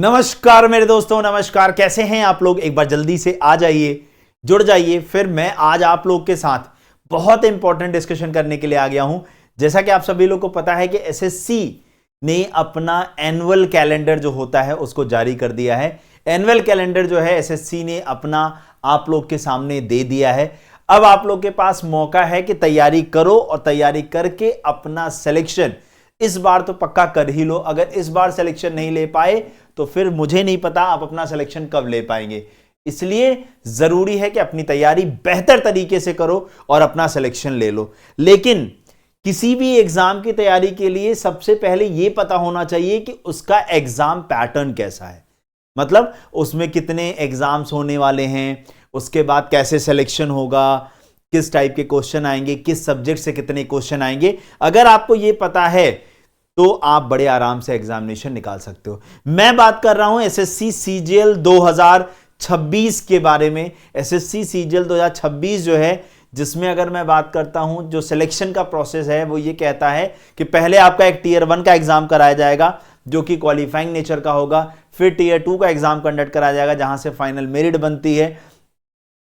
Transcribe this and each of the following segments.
नमस्कार मेरे दोस्तों, नमस्कार। कैसे हैं आप लोग? एक बार जल्दी से आ जाइए, जुड़ जाइए। फिर मैं आज आप लोग के साथ बहुत इंपॉर्टेंट डिस्कशन करने के लिए आ गया हूं। जैसा कि आप सभी लोग को पता है कि एसएससी ने अपना एनुअल कैलेंडर जो होता है उसको जारी कर दिया है। एनुअल कैलेंडर जो है एसएससी ने अपना आप लोग के सामने दे दिया है। अब आप लोग के पास मौका है कि तैयारी करो और तैयारी करके अपना सिलेक्शन इस बार तो पक्का कर ही लो। अगर इस बार सिलेक्शन नहीं ले पाए तो फिर मुझे नहीं पता आप अपना सिलेक्शन कब ले पाएंगे। इसलिए जरूरी है कि अपनी तैयारी बेहतर तरीके से करो और अपना सिलेक्शन ले लो। लेकिन किसी भी एग्जाम की तैयारी के लिए सबसे पहले यह पता होना चाहिए कि उसका एग्जाम पैटर्न कैसा है, मतलब उसमें कितने एग्जाम्स होने वाले हैं, उसके बाद कैसे सिलेक्शन होगा, किस टाइप के क्वेश्चन आएंगे, किस सब्जेक्ट से कितने क्वेश्चन आएंगे। अगर आपको यह पता है तो आप बड़े आराम से एग्जामिनेशन निकाल सकते हो। मैं बात कर रहा हूं एसएससी सीजीएल 2026 के बारे में। एसएससी सीजीएल 2026 जो है, जिसमें अगर मैं बात करता हूं, जो सिलेक्शन का प्रोसेस है वो ये कहता है कि पहले आपका एक टीयर 1 का एग्जाम कराया जाएगा जो कि क्वालिफाइंग नेचर का होगा। फिर टीयर 2 का एग्जाम कंडक्ट कराया जाएगा जहां से फाइनल मेरिट बनती है।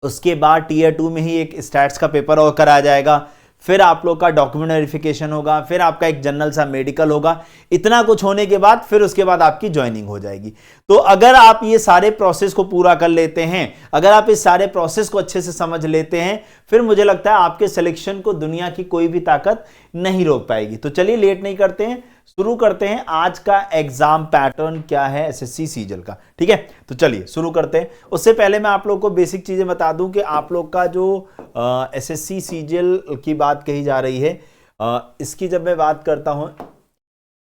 उसके बाद टीयर 2 में ही एक स्टैट्स का पेपर और कराया जाएगा। फिर आप लोग का डॉक्यूमेंट वेरिफिकेशन होगा, फिर आपका एक जनरल सा मेडिकल होगा। इतना कुछ होने के बाद फिर उसके बाद आपकी ज्वाइनिंग हो जाएगी। तो अगर आप ये सारे प्रोसेस को पूरा कर लेते हैं, अगर आप इस सारे प्रोसेस को अच्छे से समझ लेते हैं, फिर मुझे लगता है आपके सिलेक्शन को दुनिया की कोई भी ताकत नहीं रोक पाएगी। तो चलिए लेट नहीं करते हैं, शुरू करते हैं। आज का एग्जाम पैटर्न क्या है एसएससी सीजीएल का, ठीक है? तो चलिए शुरू करते हैं। उससे पहले मैं आप लोग को बेसिक चीजें बता दूं कि आप लोग का जो एसएससी सीजीएल की बात कही जा रही है, इसकी जब मैं बात करता हूं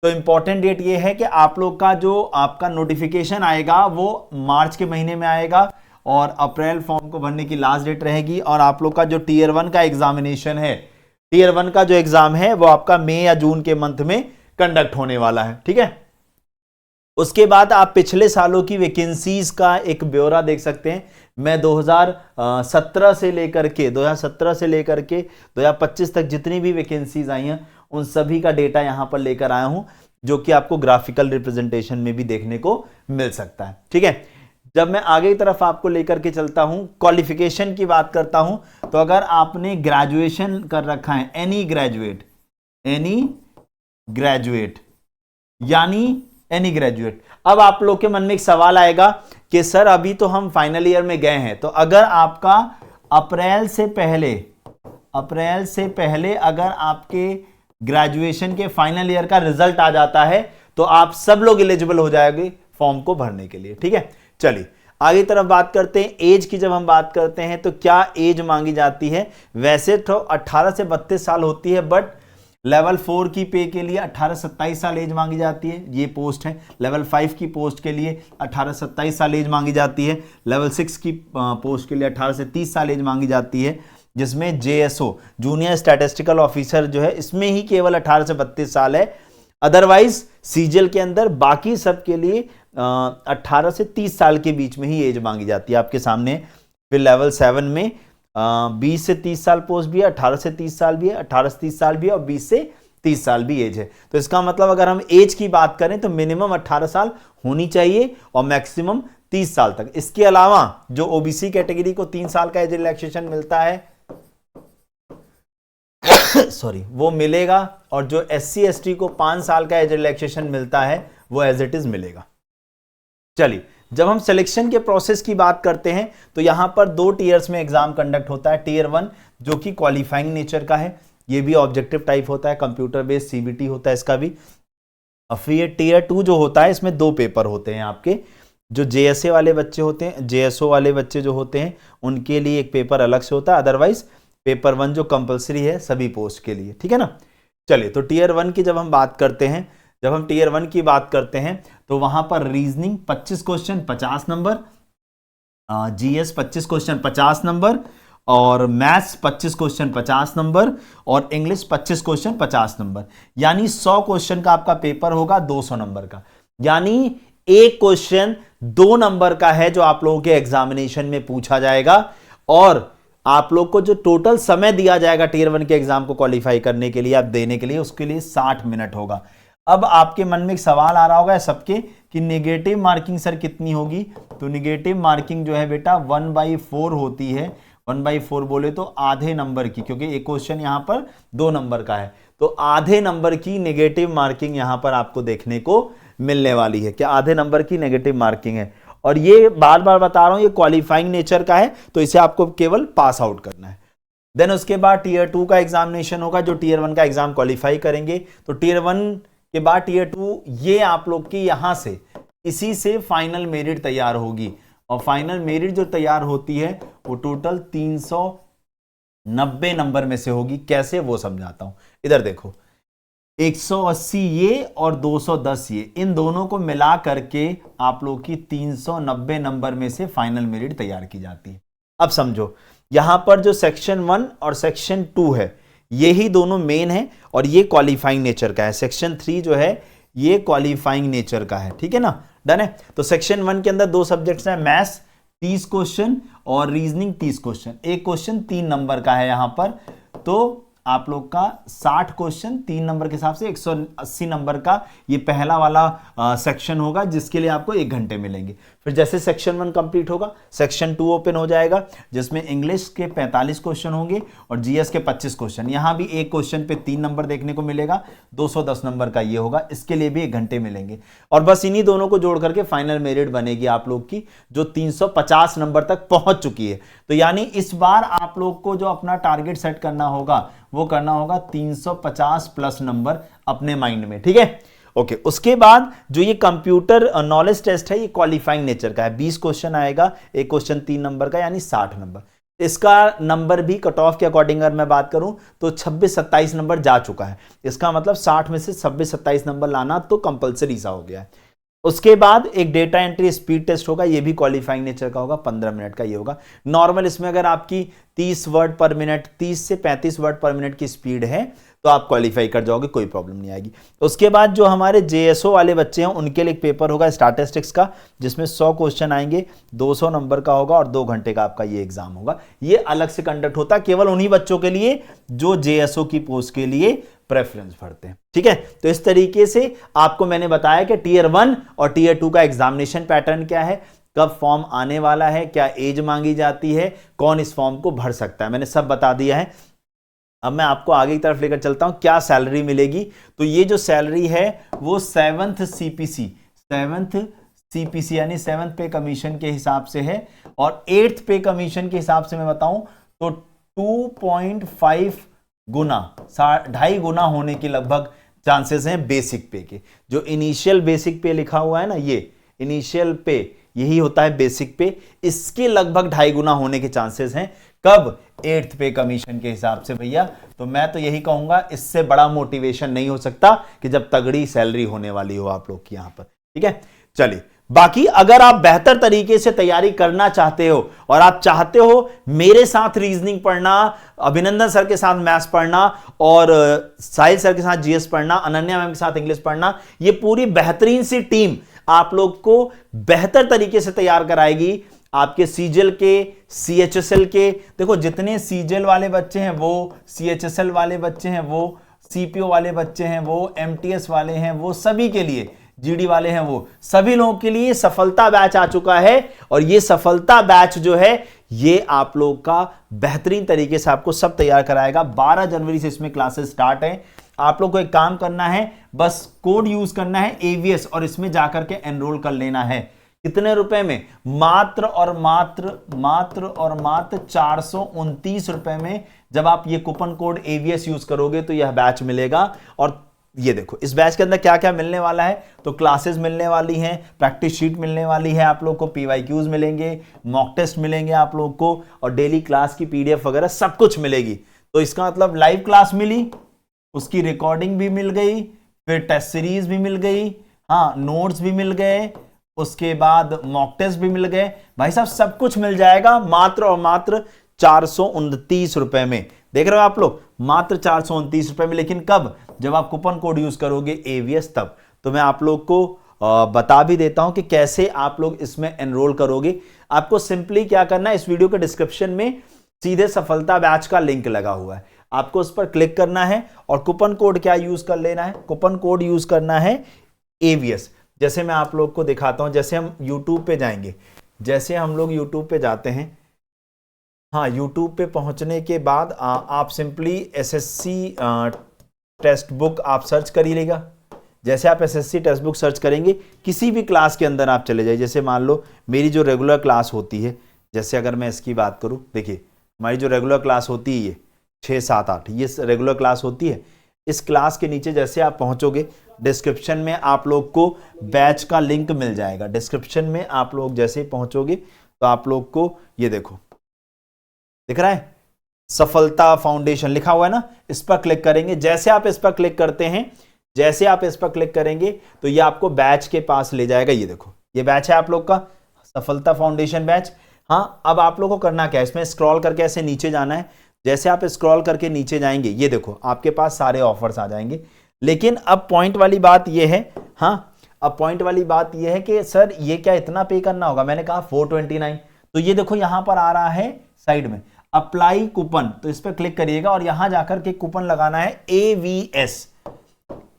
तो इंपॉर्टेंट डेट ये है कि आप लोग का जो आपका नोटिफिकेशन आएगा वो मार्च के महीने में आएगा और अप्रैल फॉर्म को भरने की लास्ट डेट रहेगी। और आप लोग का जो टीयर 1 का एग्जामिनेशन है, टीयर 1 का जो एग्जाम है वो आपका मई या जून के मंथ में कंडक्ट होने वाला है, ठीक है? उसके बाद आप पिछले सालों की वैकेंसीज का एक ब्यौरा देख सकते हैं। मैं 2017 से लेकर के 2025 तक जितनी भी वैकेंसीज आई हैं उन सभी का डेटा यहां पर लेकर आया हूं, जो कि आपको ग्राफिकल रिप्रेजेंटेशन में भी देखने को मिल सकता है, ठीक है? जब मैं आगे की तरफ आपको लेकर के चलता हूं, क्वालिफिकेशन की बात करता हूं, तो अगर आपने ग्रेजुएशन कर रखा है, एनी ग्रेजुएट, अब आप लोग के मन में एक सवाल आएगा कि सर अभी तो हम फाइनल ईयर में गए हैं, तो अगर आपका अप्रैल से पहले अगर आपके ग्रेजुएशन के फाइनल ईयर का रिजल्ट आ जाता है तो आप सब लोग एलिजिबल हो जाएंगे फॉर्म को भरने के लिए, ठीक है? चलिए आगे तरफ बात करते हैं। एज की जब हम बात करते हैं तो क्या एज मांगी जाती है? वैसे तो 18 से 32 साल होती है, बट लेवल 4 की पे के लिए 18 से 27 साल एज मांगी जाती है। ये पोस्ट है। लेवल 5 की पोस्ट के लिए 18 से 27 साल एज मांगी जाती है। लेवल 6 की पोस्ट के लिए 18 से 30 साल एज मांगी जाती है, जिसमें जेएसओ जूनियर स्टैटिस्टिकल ऑफिसर जो है इसमें ही केवल 18 से 32 साल है। अदरवाइज सीजीएल के अंदर बाकी सब के लिए 18 से 30 साल के बीच में ही एज मांगी जाती है आपके सामने। फिर लेवल 7 में 20 से 30 साल पोस्ट भी है, 18 से 30 साल भी है, 18 से 30 साल भी है और 20 से 30 साल भी एज है। तो इसका मतलब अगर हम एज की बात करें तो मिनिमम 18 साल होनी चाहिए और मैक्सिमम 30 साल तक। इसके अलावा जो ओबीसी कैटेगरी को 3 साल का एज रिलैक्सेशन मिलता है वो मिलेगा, और जो एससी एसटी को 5 साल का एज रिलैक्सेशन मिलता है वो एज इट इज मिलेगा। चलिए, जब हम सिलेक्शन के प्रोसेस की बात करते हैं तो यहां पर 2 टीयर्स में एग्जाम कंडक्ट होता है। टीयर 1 जो कि क्वालिफाइंग नेचर का है, ये भी ऑब्जेक्टिव टाइप होता है, कंप्यूटर बेस्ड सीबीटी होता है इसका भी। और फिर टीयर 2 जो होता है इसमें 2 पेपर होते हैं आपके। जो जेएसए वाले बच्चे होते हैं, जेएसओ वाले बच्चे जो होते हैं उनके लिए एक पेपर अलग से होता है। अदरवाइज पेपर 1 जो कंपलसरी है सभी पोस्ट के लिए, ठीक है ना? चलिए, तो टीयर 1 की जब हम बात करते हैं, जब हम टीयर 1 की बात करते हैं तो वहां पर reasoning 25 question 50 number, GS 25 question 50 number, और मैथ्स 25 क्वेश्चन 50 नंबर, और इंग्लिश 25 क्वेश्चन 50 नंबर। यानी 100 क्वेश्चन का आपका पेपर होगा 200 नंबर का। यानी एक क्वेश्चन 2 नंबर का है जो आप लोगों के एग्जामिनेशन में पूछा जाएगा, और आप लोग को जो टोटल समय दिया जाएगा टीयर 1 के एग्जाम को क्वालिफाई करने के लिए, आप देने के लिए, उसके लिए 60 मिनट होगा। अब आपके मन में एक सवाल आ रहा होगा सबके कि नेगेटिव मार्किंग सर कितनी होगी, तो नेगेटिव मार्किंग जो है बेटा 1/4 होती है। 1/4 बोले तो आधे नंबर की, क्योंकि एक क्वेश्चन यहां पर 2 नंबर का है, तो आधे नंबर की नेगेटिव मार्किंग यहां पर आपको देखने को मिलने वाली है। क्या आधे नंबर की नेगेटिव मार्किंग है, और ये बार बार बता रहा हूं ये क्वालिफाइंग नेचर का है, तो इसे आपको केवल पास आउट करना है। देन उसके बाद टीयर 2 का एग्जामिनेशन होगा, जो टीयर 1 का एग्जाम क्वालिफाई करेंगे, तो टीयर 1 के बाद टीयर 2, ये आप लोग की यहां से इसी से फाइनल मेरिट तैयार होगी, और फाइनल मेरिट जो तैयार होती है वो टोटल 390 नंबर में से होगी। कैसे, वो समझाता हूं। इधर देखो, 180 ये और 210 ये, इन दोनों को मिला करके आप लोग की 390 नंबर में से फाइनल मेरिट तैयार की जाती है। अब समझो, यहां पर जो सेक्शन 1 और सेक्शन 2 है, ये ही दोनों मेन है, और ये क्वालिफाइंग नेचर का है। सेक्शन 3 जो है ये क्वालिफाइंग नेचर का है, ठीक है ना, डन है। तो सेक्शन 1 के अंदर 2 सब्जेक्ट्स हैं, मैथ्स 30 क्वेश्चन और रीजनिंग 30 क्वेश्चन। एक क्वेश्चन 3 नंबर का है यहां पर, तो आप लोग का 60 क्वेश्चन 3 नंबर के हिसाब से 180 नंबर का ये पहला वाला सेक्शन होगा, जिसके लिए आपको 1 घंटे मिलेंगे। फिर जैसे सेक्शन 1 कंप्लीट होगा, सेक्शन 2 ओपन हो जाएगा, जिसमें इंग्लिश के 45 क्वेश्चन होंगे और जीएस के 25 क्वेश्चन। यहां भी एक क्वेश्चन पे 3 नंबर देखने को मिलेगा, 210 नंबर का ये होगा, इसके लिए भी 1 घंटे मिलेंगे। और बस इन्हीं दोनों को जोड़ करके फाइनल मेरिट बनेगी आप लोग की, जो 350 नंबर तक पहुंच चुकी है। तो यानी इस बार आप लोग को जो अपना टारगेट सेट करना होगा, वो करना होगा 350 प्लस नंबर अपने माइंड में, ठीक है। ओके, उसके बाद जो ये कंप्यूटर नॉलेज टेस्ट है, ये क्वालिफाइंग नेचर का है। 20 क्वेश्चन आएगा, एक क्वेश्चन 3 नंबर का, यानी 60 नंबर। इसका नंबर भी कट ऑफ के अकॉर्डिंग अगर मैं बात करूं तो 26-27 नंबर जा चुका है। इसका मतलब 60 में से 26-27 नंबर लाना तो कंपलसरी सा हो गया है। उसके बाद एक डेटा एंट्री स्पीड टेस्ट होगा, ये भी क्वालिफाइंग नेचर का होगा, 15 मिनट का ये होगा। नॉर्मल इसमें अगर आपकी 30 वर्ड पर मिनट, 30 से 35 वर्ड पर मिनट की स्पीड है, तो आप क्वालिफाई कर जाओगे, कोई प्रॉब्लम नहीं आएगी। उसके बाद जो हमारे जेएसओ वाले बच्चे हैं, उनके लिए एक पेपर होगा स्टैटिस्टिक्स का, जिसमें 100 क्वेश्चन आएंगे, 200 नंबर का होगा और 2 घंटे का आपका ये एग्जाम होगा। ये अलग से कंडक्ट होता है केवल उन्हीं बच्चों के लिए जो जेएसओ की पोस्ट के लिए प्रेफरेंस भरते हैं, ठीक है। तो इस तरीके से आपको मैंने बताया कि टीयर 1 और टीयर 2 का एग्जामिनेशन पैटर्न क्या है, कब फॉर्म आने वाला है, क्या एज मांगी जाती है, कौन इस फॉर्म को भर सकता है, मैंने सब बता दिया है। अब मैं आपको आगे की तरफ लेकर चलता हूं, क्या सैलरी मिलेगी। तो ये जो सैलरी है वो 7th सीपीसी यानी 7th पे कमीशन के हिसाब से है, और 8th पे कमीशन के हिसाब से मैं बताऊं तो 2.5 गुना, 2.5 गुना होने के लगभग चांसेस हैं बेसिक पे के। जो इनिशियल बेसिक पे लिखा हुआ है ना, ये इनिशियल पे यही होता है बेसिक पे, इसके लगभग 2.5 गुना होने के चांसेस हैं। कब? 8th पे कमीशन के हिसाब से भैया। तो मैं तो यही कहूंगा, इससे बड़ा मोटिवेशन नहीं हो सकता कि जब तगड़ी सैलरी होने वाली हो आप लोग की यहां पर, ठीक है। चलिए, बाकी अगर आप बेहतर तरीके से तैयारी करना चाहते हो और आप चाहते हो मेरे साथ रीजनिंग पढ़ना, अभिनंदन सर के साथ मैथ्स पढ़ना और साहिल सर के साथ जीएस पढ़ना, अनन्या मैम के साथ इंग्लिश पढ़ना, ये पूरी बेहतरीन सी टीम आप लोग को बेहतर तरीके से तैयार कराएगी। आपके सीजीएल के, सीएचएसएल के, देखो जितने सीजीएल वाले बच्चे हैं वो, सीएचएसएल वाले बच्चे हैं वो, सीपीओ वाले बच्चे हैं वो, एमटीएस वाले हैं वो, सभी के लिए, जीडी वाले हैं वो, सभी लोगों के लिए सफलता बैच आ चुका है। और ये सफलता बैच जो है ये आप लोग का बेहतरीन तरीके से आपको सब तैयार कराएगा। 12 जनवरी से इसमें क्लासेस स्टार्ट है। आप लोग को एक काम करना है, बस कोड यूज करना है एवीएस और इसमें जाकर के एनरोल कर लेना है। कितने रुपए में? मात्र और मात्र 429 रुपए में। जब आप ये कूपन कोड एवीएस यूज करोगे तो यह बैच मिलेगा। और ये देखो इस बैच के अंदर क्या क्या मिलने वाला है, तो क्लासेस मिलने वाली हैं, प्रैक्टिस शीट मिलने वाली है आप लोग को, पीवाईक्यूज मिलेंगे, मॉक टेस्ट मिलेंगे आप लोग को, और डेली क्लास की पीडीएफ वगैरह सब कुछ मिलेगी। तो इसका मतलब लाइव क्लास मिली, उसकी रिकॉर्डिंग भी मिल गई, फिर टेस्ट सीरीज भी मिल गई, हाँ नोट्स भी मिल गए, उसके बाद मॉक टेस्ट भी मिल गए। भाई साहब सब कुछ मिल जाएगा मात्र और मात्र 429 रुपए में। देख रहे हो आप लोग, मात्र 429 रुपए में। लेकिन कब? जब आप कूपन कोड यूज करोगे एवीएस तब। तो मैं आप लोग को बता भी देता हूं कि कैसे आप लोग इसमें एनरोल करोगे। आपको सिंपली क्या करना है, इस वीडियो के डिस्क्रिप्शन में सीधे सफलता बैच का लिंक लगा हुआ है, आपको उस पर क्लिक करना है और कूपन कोड क्या यूज कर लेना है, कूपन कोड यूज करना है एवीएस। जैसे मैं आप लोग को दिखाता हूं, जैसे हम YouTube पे जाएंगे, जैसे हम लोग YouTube पे जाते हैं, हाँ YouTube पे पहुंचने के बाद आप सिंपली एसएससी टेक्स्ट बुक आप सर्च करिएगा। जैसे आप एसएससी टेक्स्ट बुक सर्च करेंगे, किसी भी क्लास के अंदर आप चले जाइए। जैसे मान लो मेरी जो रेगुलर क्लास होती है, जैसे अगर मैं इसकी बात करूं, देखिए हमारी जो रेगुलर क्लास होती है ये 6, 7, 8 ये रेगुलर क्लास होती है। इस क्लास के नीचे जैसे आप पहुंचोगे, डिस्क्रिप्शन में आप लोग को बैच का लिंक मिल जाएगा। डिस्क्रिप्शन में आप लोग जैसे पहुंचोगे तो आप लोग को ये देखो दिख रहा है, सफलता फाउंडेशन लिखा हुआ है ना, इस पर क्लिक करेंगे। जैसे आप इस पर क्लिक करते हैं, जैसे आप इस पर क्लिक करेंगे तो ये आपको बैच के पास ले जाएगा। ये देखो ये बैच है आप लोग का, सफलता फाउंडेशन बैच। हाँ, अब आप लोग को करना क्या है, इसमें स्क्रॉल करके ऐसे नीचे जाना है। जैसे आप स्क्रॉल करके नीचे जाएंगे, ये देखो आपके पास सारे ऑफर्स आ जाएंगे। लेकिन अब पॉइंट वाली बात ये है, हाँ अब पॉइंट वाली बात ये है कि सर ये क्या इतना पे करना होगा? मैंने कहा 429। तो ये देखो यहां पर आ रहा है साइड में अप्लाई कूपन, तो इस पर क्लिक करिएगा और यहां जाकर के कूपन लगाना है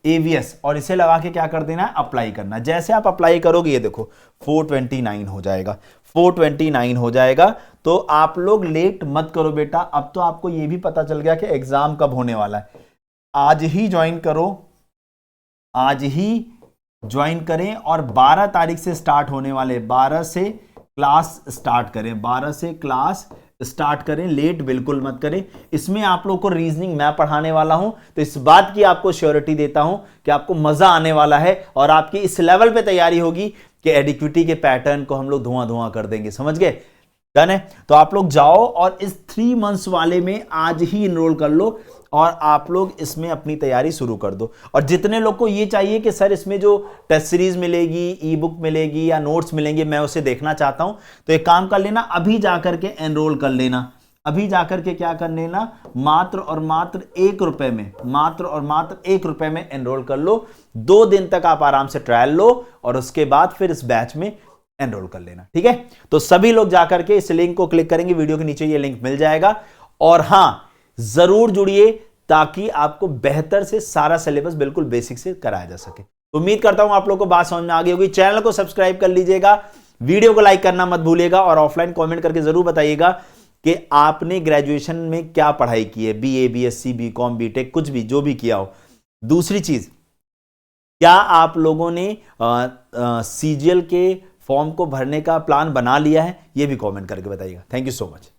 एवीएस और इसे लगा के क्या कर देना है, अप्लाई करना। जैसे आप अप्लाई करोगे ये देखो 429 हो जाएगा, 429 हो जाएगा। तो आप लोग लेट मत करो बेटा, अब तो आपको ये भी पता चल गया कि एग्जाम कब होने वाला है। आज ही ज्वाइन करो, आज ही ज्वाइन करें और 12 तारीख से स्टार्ट होने वाले, 12 से क्लास स्टार्ट करें, 12 से क्लास स्टार्ट करें, लेट बिल्कुल मत करें। इसमें आप लोग को रीजनिंग मैं पढ़ाने वाला हूं, तो इस बात की आपको श्योरिटी देता हूं कि आपको मजा आने वाला है और आपकी इस लेवल पे तैयारी होगी कि एडिक्विटी के पैटर्न को हम लोग धुआं कर देंगे। समझ गए? डन है? तो आप लोग जाओ और इस 3 मंथ्स वाले में आज ही इनरोल कर लो और आप लोग इसमें अपनी तैयारी शुरू कर दो। और जितने लोग को ये चाहिए कि सर इसमें जो टेस्ट सीरीज मिलेगी, ई बुक मिलेगी या नोट्स मिलेंगे, मैं उसे देखना चाहता हूं, तो एक काम कर लेना, अभी जाकर के एनरोल कर लेना। अभी जाकर के क्या कर लेना, मात्र और मात्र 1 रुपए में, मात्र और मात्र 1 रुपए में एनरोल कर लो। 2 दिन तक आप आराम से ट्रायल लो और उसके बाद फिर इस बैच में एनरोल कर लेना। ठीक है? तो सभी लोग जाकर के इस लिंक को क्लिक करेंगे, वीडियो के नीचे ये लिंक मिल जाएगा। और हां, जरूर जुड़िए ताकि आपको बेहतर से सारा सिलेबस बिल्कुल बेसिक से कराया जा सके। उम्मीद करता हूं आप लोगों को बात समझ में आ गई होगी। चैनल को सब्सक्राइब कर लीजिएगा, वीडियो को लाइक करना मत भूलिएगा और ऑफलाइन कमेंट करके जरूर बताइएगा कि आपने ग्रेजुएशन में क्या पढ़ाई की है, बीए, बीएससी, बीकॉम, बीटेक, कुछ भी जो भी किया हो। दूसरी चीज, क्या आप लोगों ने सीजीएल के फॉर्म को भरने का प्लान बना लिया है? यह भी कमेंट करके बताइएगा। Thank you so much.